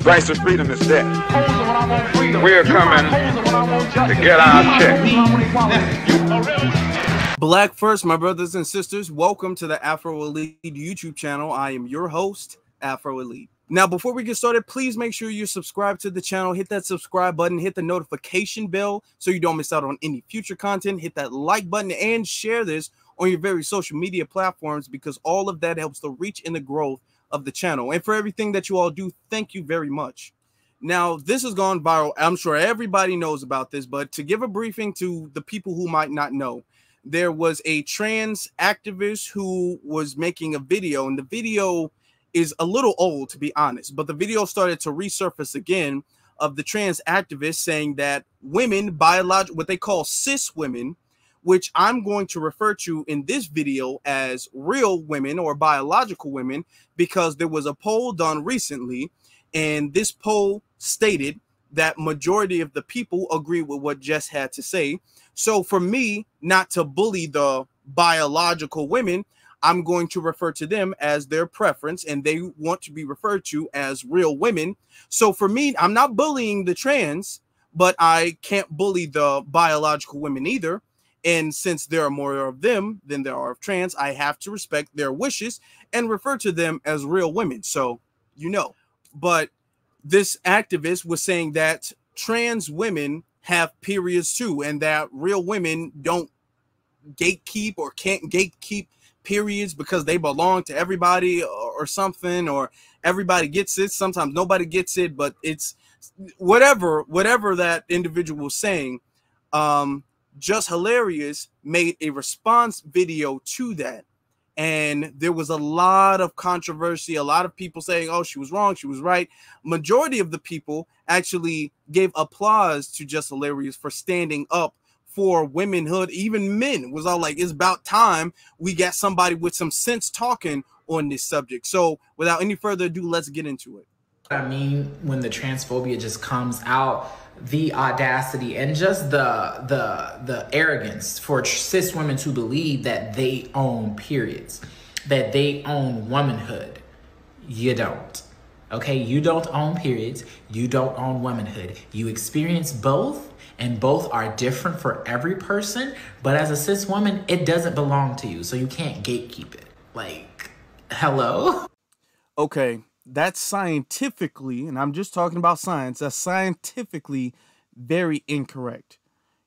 Price of freedom is death. We're coming to get our check. Black first, my brothers and sisters. Welcome to the Afro Elite YouTube channel. I am your host, Afro Elite. Now, before we get started, please make sure you subscribe to the channel. Hit that subscribe button. Hit the notification bell so you don't miss out on any future content. Hit that like button and share this on your various social media platforms, because all of that helps the reach and the growth of the channel. And for everything that you all do, thank you very much. Now, this has gone viral. I'm sure everybody knows about this, but to give a briefing to the people who might not know, there was a trans activist who was making a video, and the video is a little old, to be honest, but the video started to resurface again of the trans activists saying that women, what they call cis women, which I'm going to refer to in this video as real women or biological women, because there was a poll done recently, and this poll stated that majority of the people agree with what Jess had to say. So for me not to bully the biological women, I'm going to refer to them as their preference, and they want to be referred to as real women. So for me, I'm not bullying the trans, but I can't bully the biological women either. And since there are more of them than there are of trans, I have to respect their wishes and refer to them as real women. So, you know, but this activist was saying that trans women have periods too, and that real women don't gatekeep or can't gatekeep periods because they belong to everybody or something, or everybody gets it. Sometimes nobody gets it, but it's whatever that individual was saying. Just Hilarious made a response video to that, and there was a lot of controversy, a lot of people saying, oh, she was wrong, she was right. Majority of the people actually gave applause to Just Hilarious for standing up for womanhood. Even men was all like, it's about time we got somebody with some sense talking on this subject. So without any further ado, let's get into it. I mean, when the transphobia just comes out, the audacity and just the arrogance for cis women to believe that they own periods, that they own womanhood. You don't. Okay, you don't own periods, you don't own womanhood. You experience both, and both are different for every person, but as a cis woman, it doesn't belong to you, so you can't gatekeep it. Like, hello? Okay, that's scientifically, and I'm just talking about science, that's scientifically very incorrect.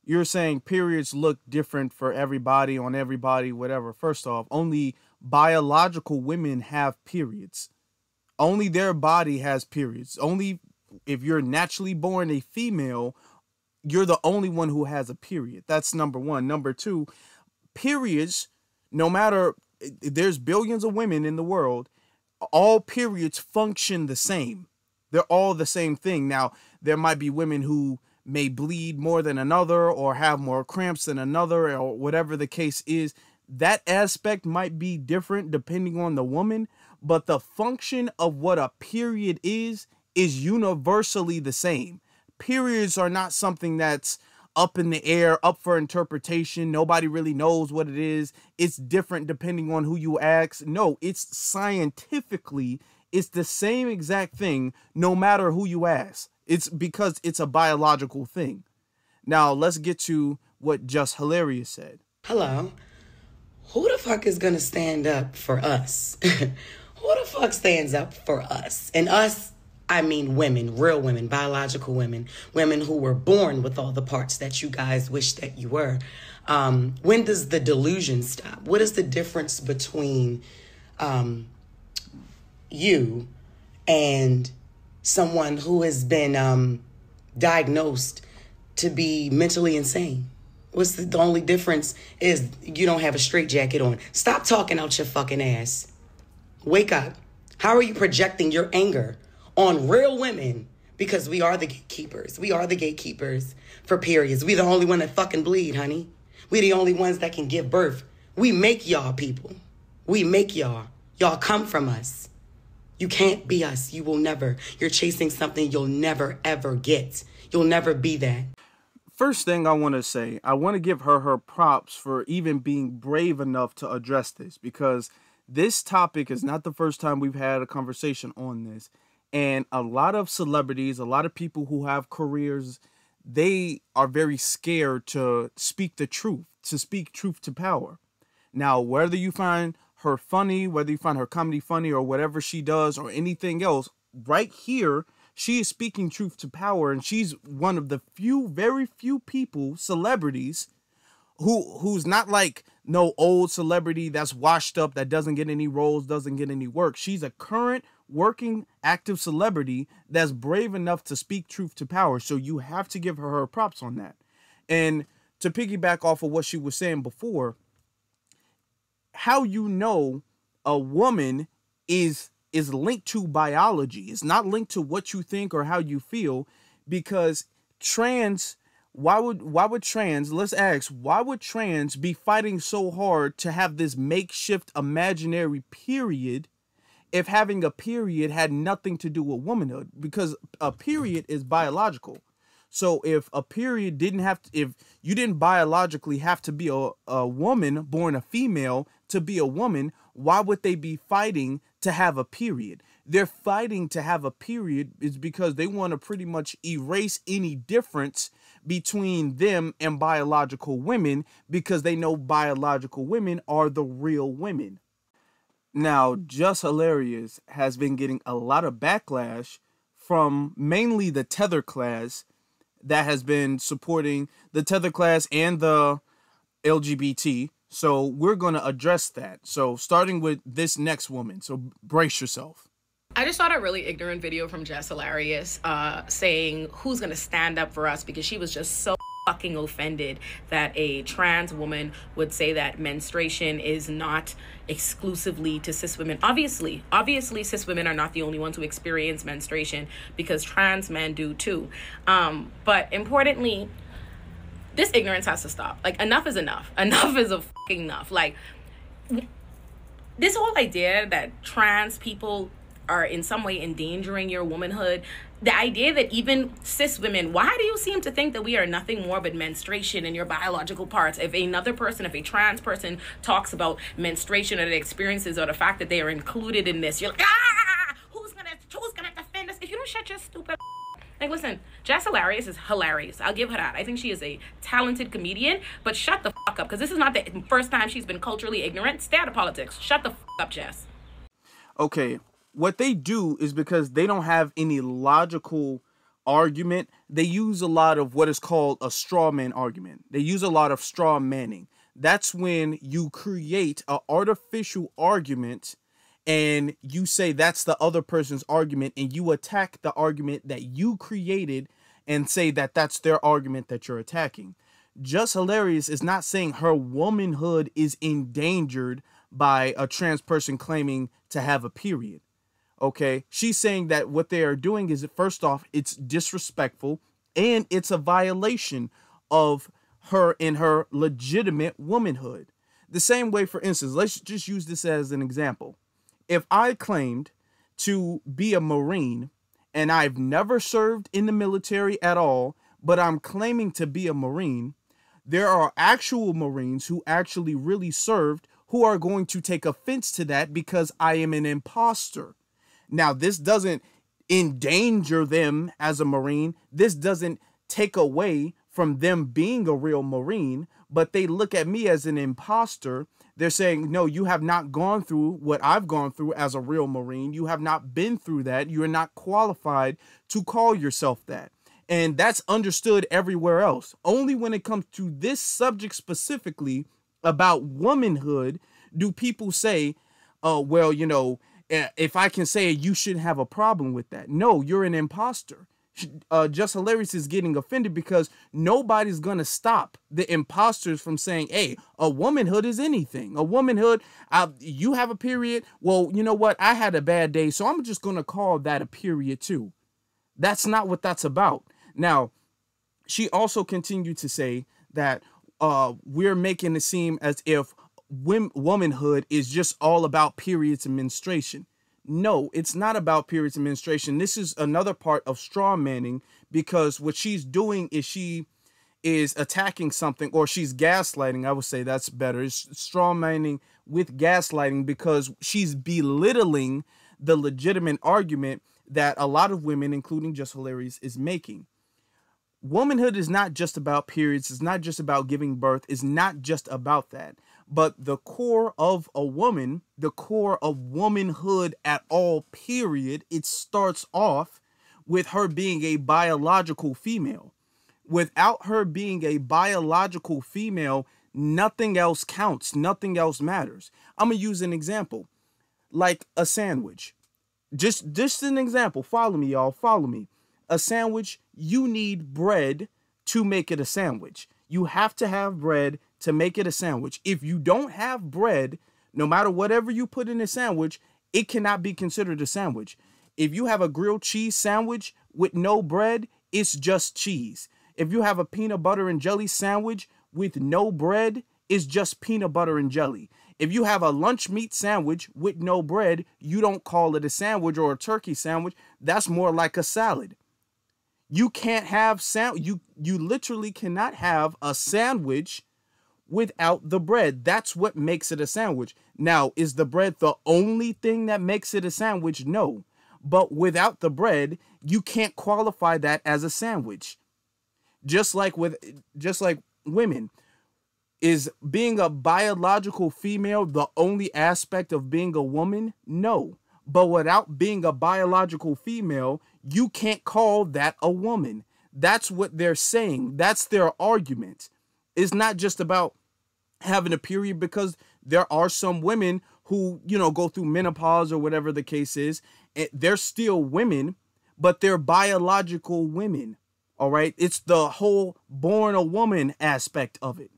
You're saying periods look different for everybody, on everybody, whatever. First off, only biological women have periods. Only their body has periods. Only if you're naturally born a female, you're the only one who has a period. That's number one. Number two, periods, no matter, there's billions of women in the world, all periods function the same. They're all the same thing. Now, there might be women who may bleed more than another or have more cramps than another, or whatever the case is. That aspect might be different depending on the woman, but the function of what a period is universally the same. Periods are not something that's up in the air, up for interpretation. Nobody really knows what it is. It's different depending on who you ask. No, it's scientifically, it's the same exact thing no matter who you ask. It's because it's a biological thing. Now, let's get to what Just Hilarious said. Hello. Who the fuck is gonna stand up for us? Who the fuck stands up for us? And us, I mean women, real women, biological women, women who were born with all the parts that you guys wish that you were. When does the delusion stop? What is the difference between you and someone who has been diagnosed to be mentally insane? What's the only difference is you don't have a straitjacket on. Stop talking out your fucking ass. Wake up. How are you projecting your anger on real women? Because we are the gatekeepers. We are the gatekeepers for periods. We the only one that fucking bleed, honey. We the only ones that can give birth. We make y'all people. We make y'all. Y'all come from us. You can't be us. You will never. You're chasing something you'll never, ever get. You'll never be that. First thing I want to say, I want to give her props for even being brave enough to address this, because this topic is not the first time we've had a conversation on this. And a lot of celebrities, a lot of people who have careers, they are very scared to speak the truth, to speak truth to power. Now, whether you find her funny, whether you find her comedy funny or whatever she does or anything else, right here, she is speaking truth to power. And she's one of the few, very few people, celebrities, who's not like no old celebrity that's washed up, that doesn't get any roles, doesn't get any work. She's a current working active celebrity that's brave enough to speak truth to power. So you have to give her props on that. And to piggyback off of what she was saying before, how you know a woman is linked to biology. It's not linked to what you think or how you feel, because why would trans, let's ask, why would trans be fighting so hard to have this makeshift imaginary period if having a period had nothing to do with womanhood? Because a period is biological. So if a period didn't have to, if you didn't biologically have to be a woman born a female to be a woman, why would they be fighting to have a period? They're fighting to have a period is because they want to pretty much erase any difference between them and biological women, because they know biological women are the real women. Now, Just Hilarious has been getting a lot of backlash from mainly the Tether class that has been supporting the Tether class and the LGBT. So we're going to address that. So starting with this next woman. So brace yourself. I just saw a really ignorant video from Just Hilarious saying who's going to stand up for us, because she was just so fucking offended that a trans woman would say that menstruation is not exclusively to cis women. Obviously cis women are not the only ones who experience menstruation, because trans men do too. But importantly, this ignorance has to stop. Like, enough is enough. Enough is a fucking enough. Like, this whole idea that trans people are in some way endangering your womanhood, the idea that even cis women, why do you seem to think that we are nothing more but menstruation in your biological parts? If a trans person talks about menstruation or their experiences or the fact that they are included in this, you're like, who's gonna defend us? If you don't shut your stupid like, listen, Just Hilarious is hilarious. I'll give her that. I think she is a talented comedian, but shut the fuck up, because this is not the first time she's been culturally ignorant. Stay out of politics. Shut the fuck up, Jess. Okay, what they do is, because they don't have any logical argument, they use a lot of what is called a straw man argument. They use a lot of straw manning. That's when you create an artificial argument and you say that's the other person's argument, and you attack the argument that you created and say that that's their argument that you're attacking. Just Hilarious is not saying her womanhood is endangered by a trans person claiming to have a period. Okay, she's saying that what they are doing is, first off, it's disrespectful and it's a violation of her and her legitimate womanhood. The same way, for instance, let's just use this as an example. If I claimed to be a Marine and I've never served in the military at all, but I'm claiming to be a Marine, there are actual Marines who actually really served who are going to take offense to that because I am an imposter. Now, this doesn't endanger them as a Marine. This doesn't take away from them being a real Marine, but they look at me as an imposter. They're saying, no, you have not gone through what I've gone through as a real Marine. You have not been through that. You are not qualified to call yourself that. And that's understood everywhere else. Only when it comes to this subject specifically about womanhood do people say, well, you know, if I can say it, you shouldn't have a problem with that. No, you're an imposter. Just Hilarious is getting offended because nobody's going to stop the imposters from saying, hey, a womanhood is anything. A womanhood, you have a period. Well, you know what? I had a bad day, so I'm just going to call that a period too. That's not what that's about. Now, she also continued to say that we're making it seem as if womanhood is just all about periods and menstruation. No, it's not about periods and menstruation. This is another part of straw manning, because what she's doing is she is attacking something, or she's gaslighting. I would say that's better. It's straw manning with gaslighting, because she's belittling the legitimate argument that a lot of women, including Just Hilarious, is making. Womanhood is not just about periods. It's not just about giving birth. It's not just about that. But the core of a woman, the core of womanhood at all, period, it starts off with her being a biological female. Without her being a biological female, nothing else counts. Nothing else matters. I'm going to use an example, like a sandwich. Just an example. Follow me, y'all. Follow me. A sandwich, you need bread to make it a sandwich. You have to have bread to make it a sandwich. If you don't have bread, no matter whatever you put in a sandwich, it cannot be considered a sandwich. If you have a grilled cheese sandwich with no bread, it's just cheese. If you have a peanut butter and jelly sandwich with no bread, it's just peanut butter and jelly. If you have a lunch meat sandwich with no bread, you don't call it a sandwich or a turkey sandwich. That's more like a salad. You can't have you literally cannot have a sandwich without the bread. That's what makes it a sandwich. Now, is the bread the only thing that makes it a sandwich? No. But without the bread, you can't qualify that as a sandwich. Just like women, is being a biological female the only aspect of being a woman? No. But without being a biological female, you can't call that a woman. That's what they're saying. That's their argument. It's not just about having a period, because there are some women who, go through menopause or whatever the case is. They're still women, but they're biological women. All right. It's the whole born a woman aspect of it.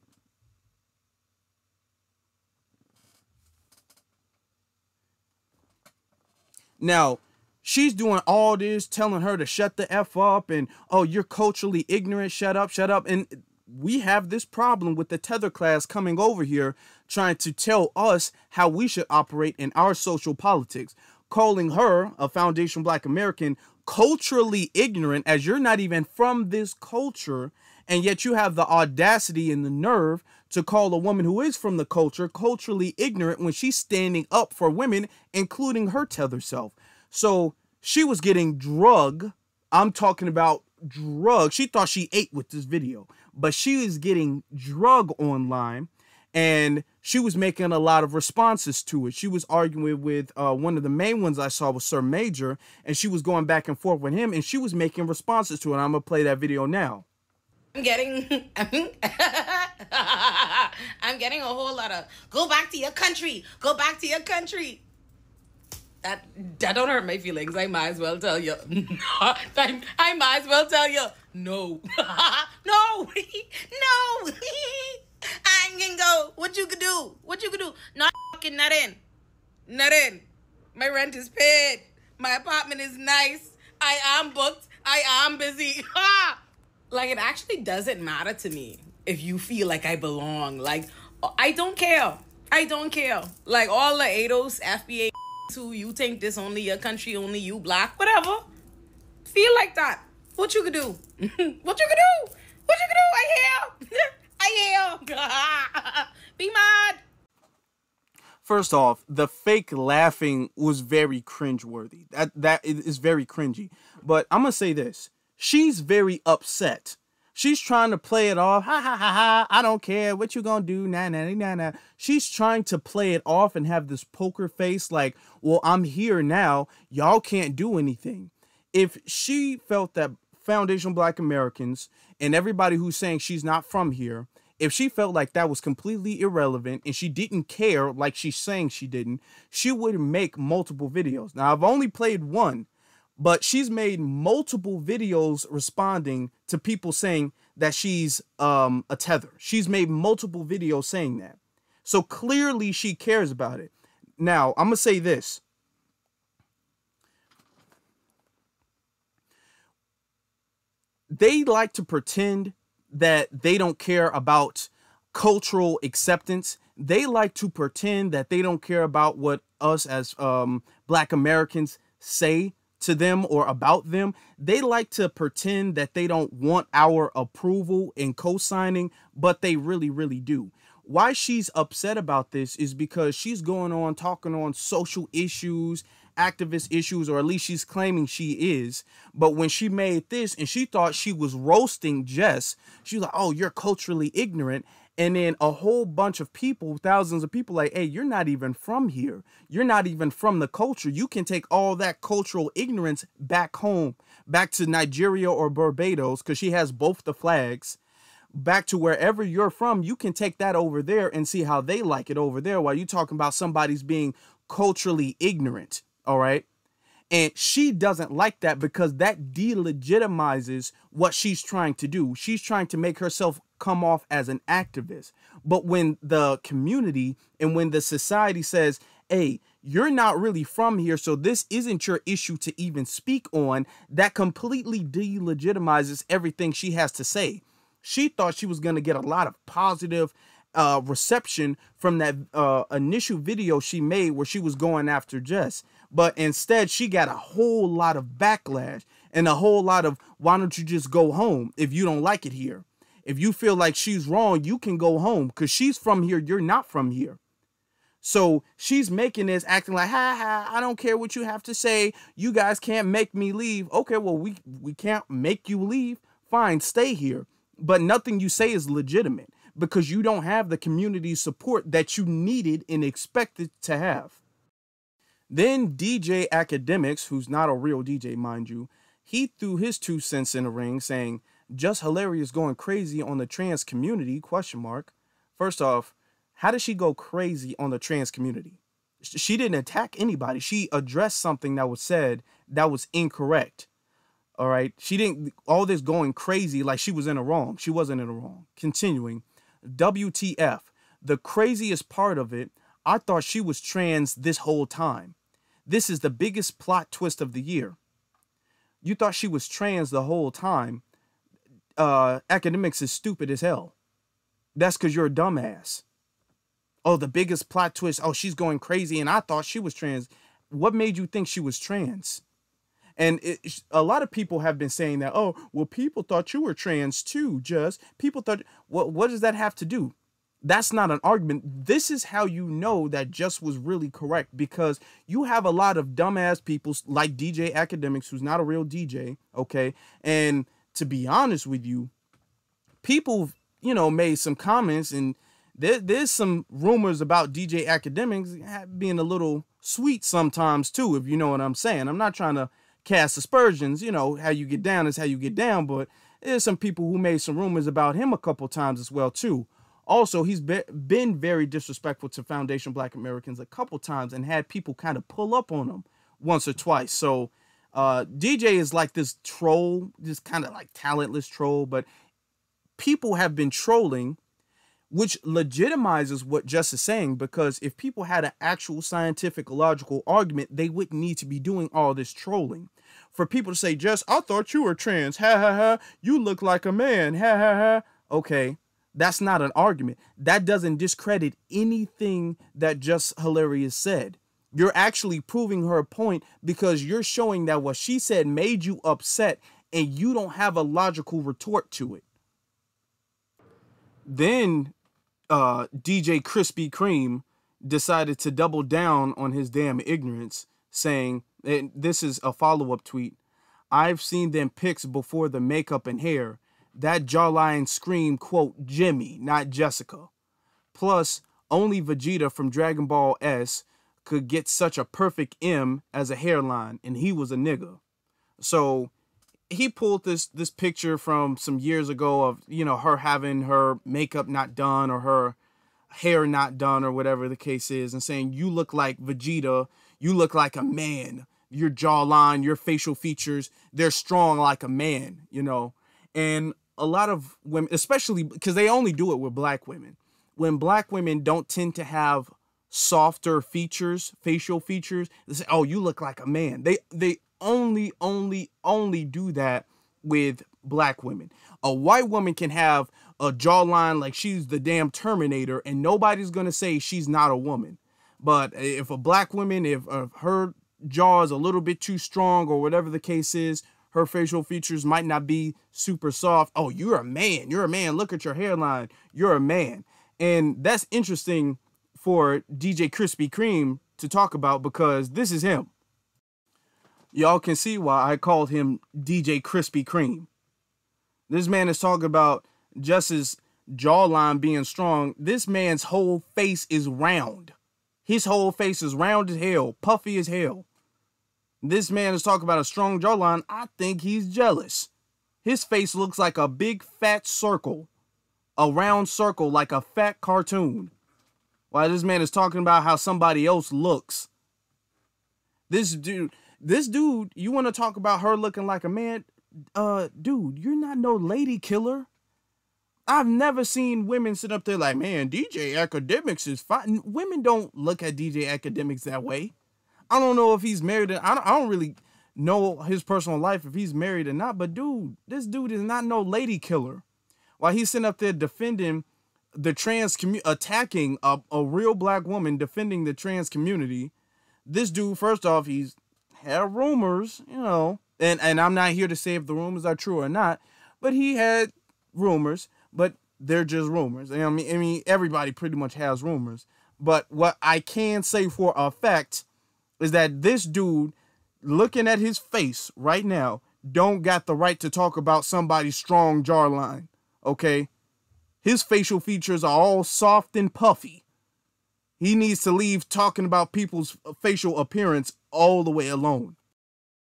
Now, she's doing all this, telling her to shut the F up and, oh, you're culturally ignorant. Shut up, shut up. And we have this problem with the tether class coming over here trying to tell us how we should operate in our social politics, calling her, a foundation Black American, culturally ignorant, as you're not even from this culture. And yet you have the audacity and the nerve to call a woman who is from the culture culturally ignorant when she's standing up for women, including her tether self. So she was getting drug. I'm talking about drug. She thought she ate with this video, but she is getting drug online, and she was making a lot of responses to it. She was arguing with one of the main ones I saw was Sir Major, and she was going back and forth with him, and she was making responses to it. I'm going to play that video now. I'm getting a whole lot of go back to your country, go back to your country. That don't hurt my feelings. I might as well tell you. I might as well tell you. No. No. No. I ain't gonna go. What you could do? What you could do? Not fucking nothing. Nothing. My rent is paid. My apartment is nice. I am booked. I am busy. Like, it actually doesn't matter to me if you feel like I belong. Like, I don't care. I don't care. Like, all the ADOS, FBA, who you think this only your country, only you Black, whatever. Feel like that. What you could do? What you could do? What you could do? I hear. Be mad. First off, the fake laughing was very cringeworthy. That is very cringy. But I'm going to say this. She's very upset. She's trying to play it off. Ha, ha, ha, ha. I don't care. What you gonna do? Nah, nah, nah, nah. She's trying to play it off and have this poker face like, well, I'm here now. Y'all can't do anything. If she felt that Foundation Black Americans and everybody who's saying she's not from here, if she felt like that was completely irrelevant and she didn't care like she's saying she didn't, she would make multiple videos. Now, I've only played one, but she's made multiple videos responding to people saying that she's a tether. She's made multiple videos saying that. So clearly she cares about it. Now, I'm going to say this. They like to pretend that they don't care about cultural acceptance. They like to pretend that they don't care about what us as Black Americans say to them or about them. They like to pretend that they don't want our approval and co-signing, but they really, really do. Why she's upset about this is because she's going on talking on social issues activist issues, or at least she's claiming she is. But when she made this and she thought she was roasting Jess, she was like, oh, you're culturally ignorant. And then a whole bunch of people, thousands of people, like, hey, you're not even from here. You're not even from the culture. You can take all that cultural ignorance back home, back to Nigeria or Barbados, because she has both the flags. Back to wherever you're from, you can take that over there and see how they like it over there, while you're talking about somebody's being culturally ignorant. All right. And she doesn't like that, because that delegitimizes what she's trying to do. She's trying to make herself come off as an activist. But when the community and when the society says, hey, you're not really from here, so this isn't your issue to even speak on, that completely delegitimizes everything she has to say. She thought she was going to get a lot of positive reception from that initial video she made where she was going after Jess. But instead, she got a whole lot of backlash and a whole lot of, why don't you just go home if you don't like it here? If you feel like she's wrong, you can go home, because she's from here. You're not from here. So she's making this, acting like, ha ha, I don't care what you have to say. You guys can't make me leave. Okay, well, we can't make you leave. Fine, stay here. But nothing you say is legitimate, because you don't have the community support that you needed and expected to have. Then DJ Akademiks, who's not a real DJ, mind you, he threw his 2 cents in the ring, saying, Just Hilarious going crazy on the trans community, ? First off, how did she go crazy on the trans community? She didn't attack anybody. She addressed something that was said that was incorrect. All right. She didn't, all this going crazy like she was in the wrong. She wasn't in the wrong. Continuing. WTF. The craziest part of it, I thought she was trans this whole time. This is the biggest plot twist of the year. You thought she was trans the whole time. Akademiks is stupid as hell. That's because you're a dumbass. Oh, the biggest plot twist. Oh, she's going crazy and I thought she was trans. What made you think she was trans? And a lot of people have been saying that, oh, well, people thought you were trans too, just. People thought, what does that have to do? That's not an argument. This is how you know that Just was really correct, because you have a lot of dumbass people like DJ Akademiks, who's not a real DJ, okay? And to be honest with you, people, you know, made some comments, and there's some rumors about DJ Akademiks being a little sweet sometimes too, if you know what I'm saying. I'm not trying to cast aspersions, you know, how you get down is how you get down, but there's some people who made some rumors about him a couple times as well too. Also, he's been very disrespectful to Foundation Black Americans a couple times and had people kind of pull up on him once or twice. So DJ is like this troll, this kind of like talentless troll, but people have been trolling, which legitimizes what Just is saying, because if people had an actual scientific, logical argument, they wouldn't need to be doing all this trolling. For people to say, Just, I thought you were trans, ha ha ha, you look like a man, ha ha ha. Okay, that's not an argument. That doesn't discredit anything that Just Hilarious said. You're actually proving her point, because you're showing that what she said made you upset and you don't have a logical retort to it. Then DJ Krispy Kreme decided to double down on his damn ignorance, saying, and this is a follow-up tweet, I've seen them pics before the makeup and hair. That jawline screamed, quote, Jimmy, not Jessica. Plus, only Vegeta from Dragon Ball S could get such a perfect M as a hairline, and he was a nigga. So he pulled this picture from some years ago of, you know, her having her makeup not done or her hair not done or whatever the case is, and saying, you look like Vegeta, you look like a man, your jawline, your facial features, they're strong like a man, you know. And a lot of women, especially because they only do it with black women, when black women don't tend to have softer features, facial features, they say, oh, you look like a man. They only do that with black women. A white woman can have a jawline like she's the damn Terminator and nobody's gonna say she's not a woman. But if a black woman, if her jaw is a little bit too strong or whatever the case is, her facial features might not be super soft. Oh, you're a man. You're a man. Look at your hairline. You're a man. And that's interesting for DJ Krispy Kreme to talk about, because this is him. Y'all can see why I called him DJ Krispy Kreme. This man is talking about just his jawline being strong. This man's whole face is round. His whole face is round as hell, puffy as hell. This man is talking about a strong jawline. I think he's jealous. His face looks like a big fat circle, a round circle like a fat cartoon. While this man is talking about how somebody else looks. This dude, you want to talk about her looking like a man? Dude, you're not no lady killer. I've never seen women sit up there like, man, DJ Academics is fine. Women don't look at DJ Academics that way. I don't know if he's married. I don't really know his personal life, if he's married or not. But dude, this dude is not no lady killer. While he's sitting up there defending the trans community, attacking a real black woman, defending the trans community. This dude, first off, he's had rumors, you know, and I'm not here to say if the rumors are true or not, but he had rumors, but they're just rumors. I mean, everybody pretty much has rumors. But what I can say for a fact is that this dude, looking at his face right now, don't got the right to talk about somebody's strong jawline, okay? His facial features are all soft and puffy. He needs to leave talking about people's facial appearance all the way alone.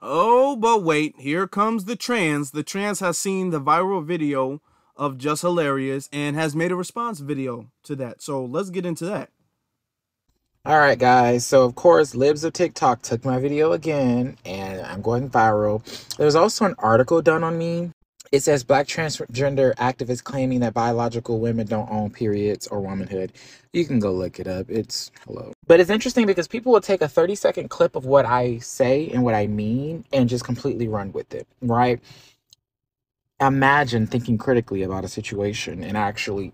Oh, but wait, here comes the trans. The trans has seen the viral video of Just Hilarious and has made a response video to that. So let's get into that. All right, guys. So, of course, Libs of TikTok took my video again, and I'm going viral. There's also an article done on me. It says Black transgender activists claiming that biological women don't own periods or womanhood. You can go look it up. It's hello. But it's interesting because people will take a 30-second clip of what I say and what I mean and just completely run with it, right? Imagine thinking critically about a situation and actually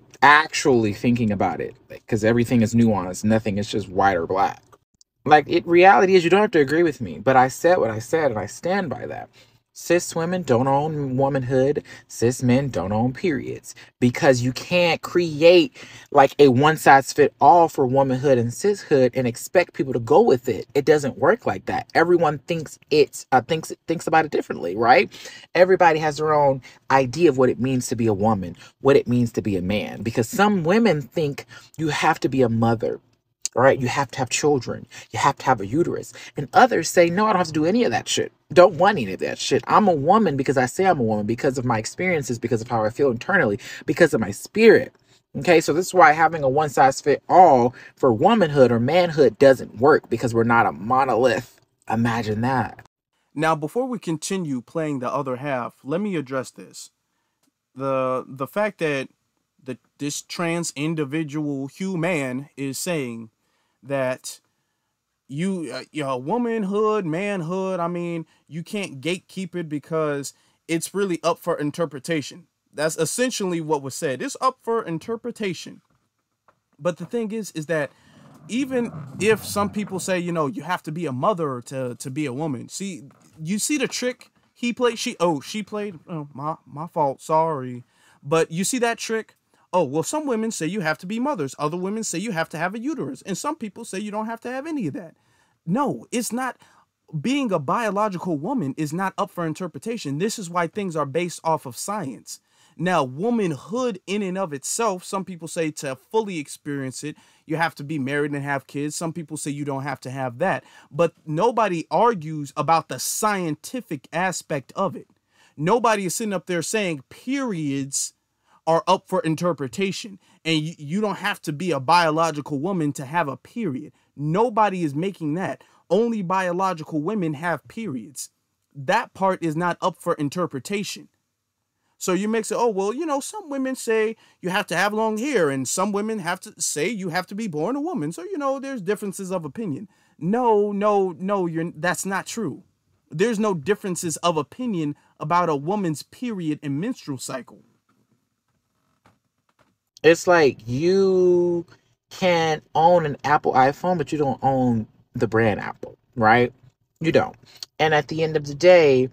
thinking about it, because everything is nuanced. Nothing is just white or black. Like, reality is you don't have to agree with me, but I said what I said and I stand by that. Cis women don't own womanhood. Cis men don't own periods, because you can't create like a one-size-fits-all for womanhood and cishood and expect people to go with it. It doesn't work like that. Everyone thinks thinks about it differently, right? Everybody has their own idea of what it means to be a woman, what it means to be a man, because some women think you have to be a mother. All right, you have to have children. You have to have a uterus. And others say, no, I don't have to do any of that shit. Don't want any of that shit. I'm a woman because I say I'm a woman, because of my experiences, because of how I feel internally, because of my spirit. Okay, so this is why having a one-size-fits-all for womanhood or manhood doesn't work, because we're not a monolith. Imagine that. Now, before we continue playing the other half, let me address this. The fact that this trans individual human is saying that womanhood, manhood, I mean, you can't gatekeep it because it's really up for interpretation. That's essentially what was said. It's up for interpretation. But the thing is that even if some people say, you know, you have to be a mother to be a woman. See, you see the trick he played? She played. Oh, my fault. Sorry. But you see that trick? Oh, well, some women say you have to be mothers. Other women say you have to have a uterus. And some people say you don't have to have any of that. No, it's not. Being a biological woman is not up for interpretation. This is why things are based off of science. Now, womanhood in and of itself, some people say to fully experience it, you have to be married and have kids. Some people say you don't have to have that. But nobody argues about the scientific aspect of it. Nobody is sitting up there saying periods are up for interpretation, and you don't have to be a biological woman to have a period. Nobody is making that. Only biological women have periods. That part is not up for interpretation. So you may say, oh, well, you know, some women say you have to have long hair, and some women have to say you have to be born a woman. So, you know, there's differences of opinion. No, that's not true. There's no differences of opinion about a woman's period and menstrual cycle. It's like you can own an Apple iPhone, but you don't own the brand Apple, right? You don't. And at the end of the day,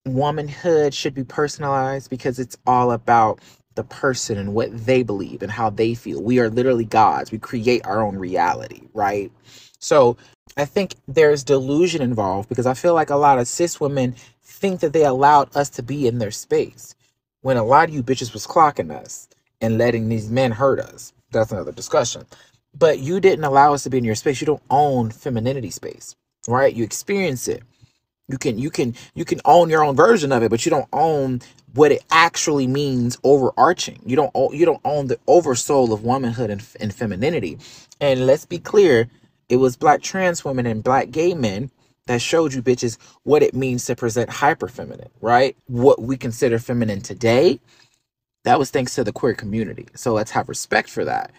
womanhood should be personalized, because it's all about the person and what they believe and how they feel. We are literally gods. We create our own reality, right? So I think there's delusion involved, because I feel like a lot of cis women think that they allowed us to be in their space when a lot of you bitches was clocking us and letting these men hurt us. That's another discussion. But you didn't allow us to be in your space. You don't own femininity space, right? You experience it. You can own your own version of it, but you don't own what it actually means overarching. You don't own the oversoul of womanhood and femininity. And let's be clear, it was Black trans women and Black gay men that showed you bitches what it means to present hyper feminine, right? What we consider feminine today, that was thanks to the queer community. So let's have respect for that.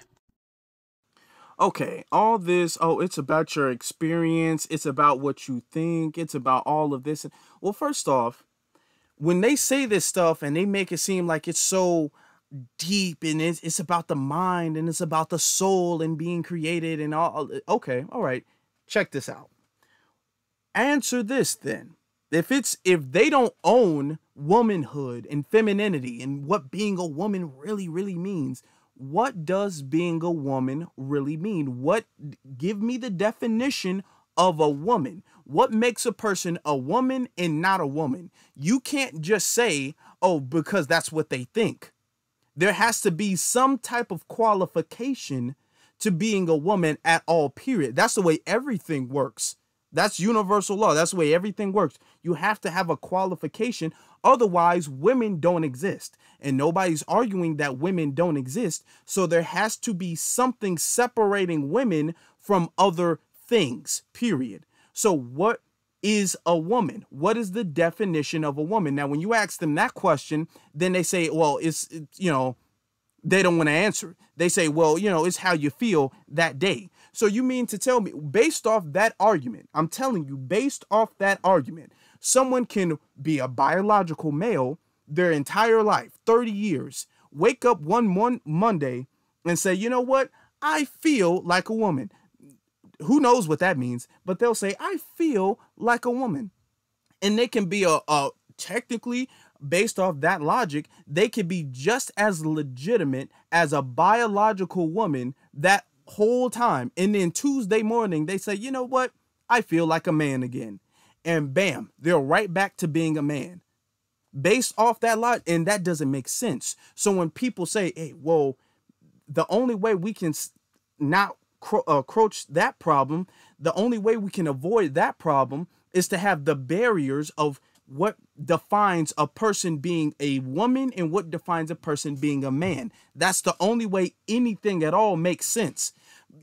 Okay, all this, oh, it's about your experience, it's about what you think, it's about all of this. Well, first off, when they say this stuff and they make it seem like it's so deep and it's about the mind and it's about the soul and being created and all, okay, all right, check this out. Answer this then. If they don't own womanhood and femininity and what being a woman really, really means, what does being a woman really mean? Give me the definition of a woman. What makes a person a woman and not a woman? You can't just say, oh, because that's what they think. There has to be some type of qualification to being a woman at all, period. That's the way everything works. That's universal law. That's the way everything works. You have to have a qualification. Otherwise, women don't exist. And nobody's arguing that women don't exist. So there has to be something separating women from other things, period. So what is a woman? What is the definition of a woman? Now, when you ask them that question, then they say, well, it's they don't want to answer it. They say, well, it's how you feel that day. So you mean to tell me, based off that argument, I'm telling you, based off that argument, someone can be a biological male their entire life, 30 years, wake up one Monday and say, you know what? I feel like a woman. Who knows what that means? But they'll say, I feel like a woman. And they can be technically, based off that logic, they could be just as legitimate as a biological woman that whole time. And then Tuesday morning, they say, you know what? I feel like a man again. And bam, they're right back to being a man. Based off that lot, and that doesn't make sense. So when people say, hey, well, the only way we can not approach that problem, the only way we can avoid that problem is to have the barriers of what defines a person being a woman and what defines a person being a man. That's the only way anything at all makes sense.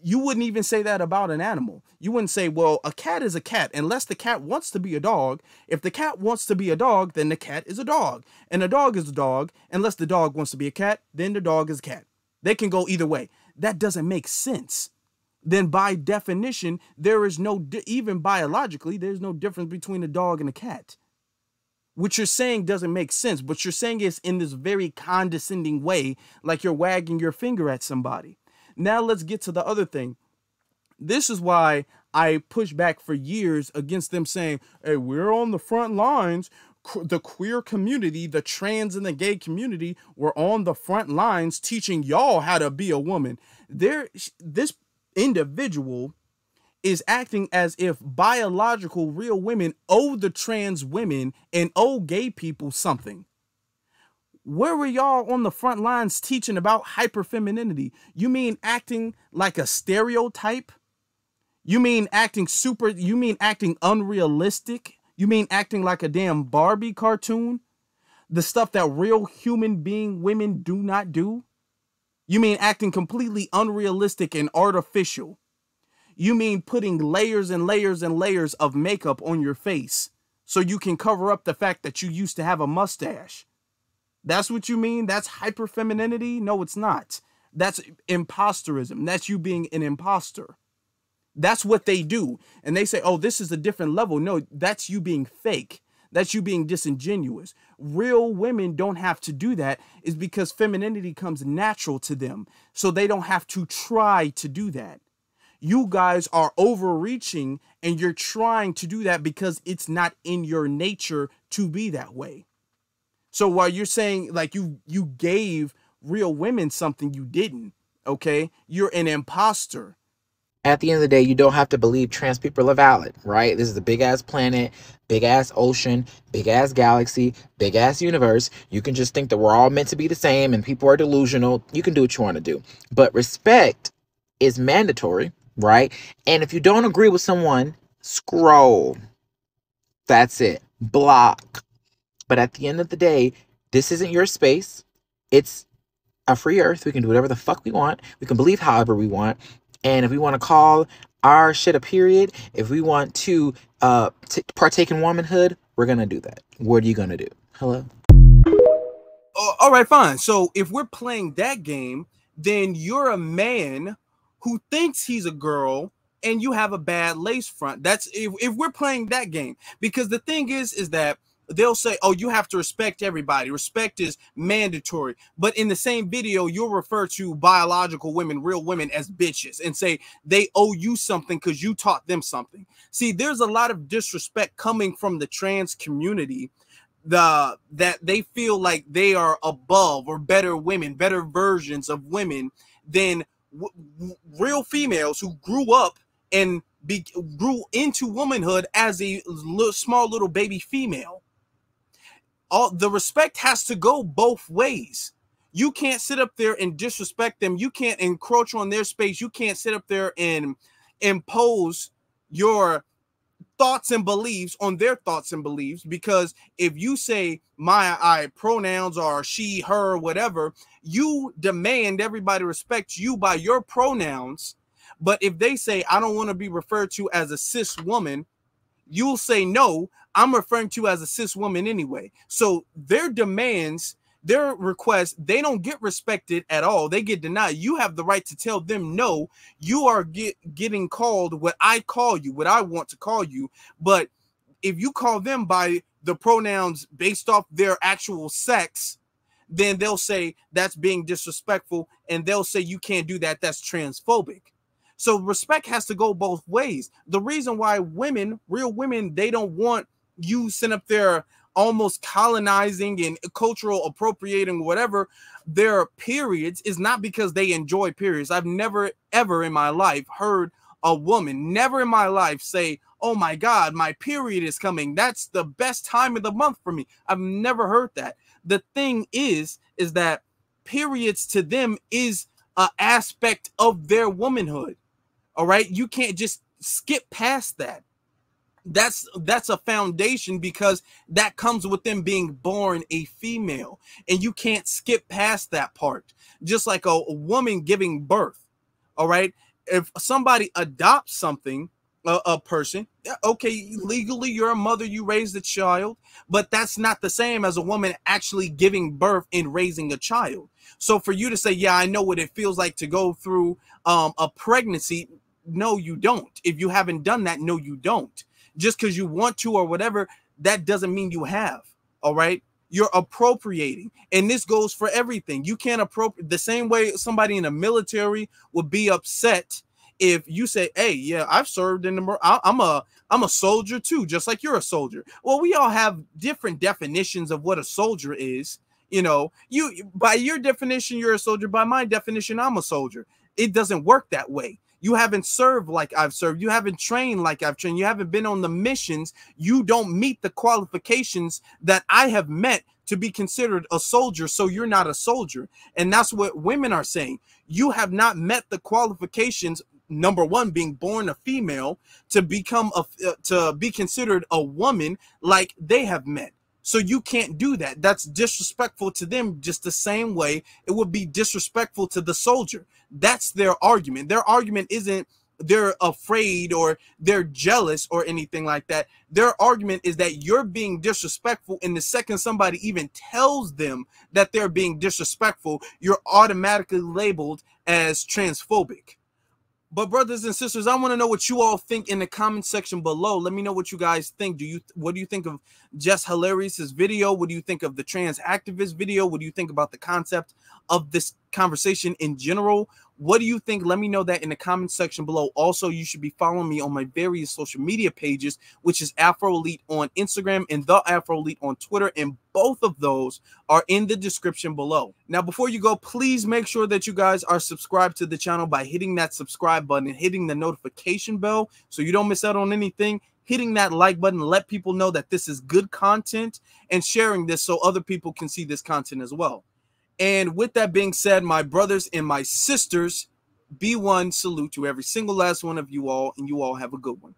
You wouldn't even say that about an animal. You wouldn't say, well, a cat is a cat unless the cat wants to be a dog. If the cat wants to be a dog, then the cat is a dog. And a dog is a dog unless the dog wants to be a cat, then the dog is a cat. They can go either way. That doesn't make sense. Then by definition, there is no, even biologically, there's no difference between a dog and a cat. What you're saying doesn't make sense. What you're saying is in this very condescending way, like you're wagging your finger at somebody. Now let's get to the other thing. This is why I pushed back for years against them saying, hey, we're on the front lines. The queer community, the trans and the gay community were on the front lines teaching y'all how to be a woman. This individual is acting as if biological real women owe the trans women and owe gay people something. Where were y'all on the front lines teaching about hyperfemininity? You mean acting like a stereotype? You mean acting unrealistic? You mean acting like a damn Barbie cartoon? The stuff that real human being women do not do? You mean acting completely unrealistic and artificial? You mean putting layers and layers and layers of makeup on your face so you can cover up the fact that you used to have a mustache? That's what you mean? That's hyperfemininity? No, it's not. That's imposterism. That's you being an imposter. That's what they do. And they say, oh, this is a different level. No, that's you being fake. That's you being disingenuous. Real women don't have to do that. Is because femininity comes natural to them. So they don't have to try to do that. You guys are overreaching and you're trying to do that because it's not in your nature to be that way. So while you're saying like you gave real women something you didn't, okay, you're an imposter. At the end of the day, you don't have to believe trans people are valid, right? This is a big ass planet, big ass ocean, big ass galaxy, big ass universe. You can just think that we're all meant to be the same and people are delusional. You can do what you want to do. But respect is mandatory, right? And if you don't agree with someone, scroll. That's it. Block. But at the end of the day, this isn't your space. It's a free earth. We can do whatever the fuck we want. We can believe however we want. And if we want to call our shit a period, if we want to partake in womanhood, we're going to do that. What are you going to do? Hello? All right, fine. So if we're playing that game, then you're a man who thinks he's a girl and you have a bad lace front. That's if we're playing that game. Because the thing is that they'll say, oh, you have to respect everybody. Respect is mandatory. But in the same video, you'll refer to biological women, real women, as bitches and say they owe you something because you taught them something. See, there's a lot of disrespect coming from the trans community that they feel like they are above or better women, better versions of women than real females who grew up and grew into womanhood as a small little baby female. The respect has to go both ways. You can't sit up there and disrespect them. You can't encroach on their space. You can't sit up there and impose your thoughts and beliefs on their thoughts and beliefs, because if you say my pronouns are she, her, whatever, you demand everybody respect you by your pronouns. But if they say I don't want to be referred to as a cis woman, you'll say no, I'm referring to as a cis woman anyway. So their demands, their requests, they don't get respected at all. They get denied. You have the right to tell them no. You are getting called what I call you, what I want to call you. But if you call them by the pronouns based off their actual sex, then they'll say that's being disrespectful, and they'll say you can't do that. That's transphobic. So respect has to go both ways. The reason why women, real women, they don't want you sitting up there almost colonizing and cultural appropriating whatever their periods is not because they enjoy periods. I've never ever in my life heard a woman, never in my life, say, oh my God, my period is coming. That's the best time of the month for me. I've never heard that. The thing is that periods to them is an aspect of their womanhood. All right, you can't just skip past that. That's a foundation, because that comes with them being born a female, and you can't skip past that part. Just like a woman giving birth. All right, if somebody adopts something, a person, okay, legally you're a mother, you raised a child, but that's not the same as a woman actually giving birth and raising a child. So for you to say, yeah, I know what it feels like to go through a pregnancy, no, you don't. If you haven't done that, no, you don't. Just because you want to or whatever, that doesn't mean you have. All right, you're appropriating, and this goes for everything. You can't appropriate the same way somebody in the military would be upset if you say, hey, yeah, I've served in the, I'm a soldier too, just like you're a soldier. Well, we all have different definitions of what a soldier is. You know, you by your definition, you're a soldier. By my definition, I'm a soldier. It doesn't work that way. You haven't served like I've served. You haven't trained like I've trained. You haven't been on the missions. You don't meet the qualifications that I have met to be considered a soldier. So you're not a soldier. And that's what women are saying. You have not met the qualifications. Number one, being born a female, to become to be considered a woman like they have met. So you can't do that. That's disrespectful to them, just the same way it would be disrespectful to the soldier. That's their argument. Their argument isn't they're afraid or they're jealous or anything like that. Their argument is that you're being disrespectful, and the second somebody even tells them that they're being disrespectful, you're automatically labeled as transphobic. But brothers and sisters, I want to know what you all think in the comment section below. Let me know what you guys think. What do you think of Jess Hilarious's video? What do you think of the trans activist video? What do you think about the concept of this conversation in general? What do you think? Let me know that in the comment section below. Also, you should be following me on my various social media pages, which is Afro Elite on Instagram and The Afro Elite on Twitter. And both of those are in the description below. Now, before you go, please make sure that you guys are subscribed to the channel by hitting that subscribe button and hitting the notification bell so you don't miss out on anything. Hitting that like button, let people know that this is good content, and sharing this so other people can see this content as well. And with that being said, my brothers and my sisters, be one, salute to every single last one of you all, and you all have a good one.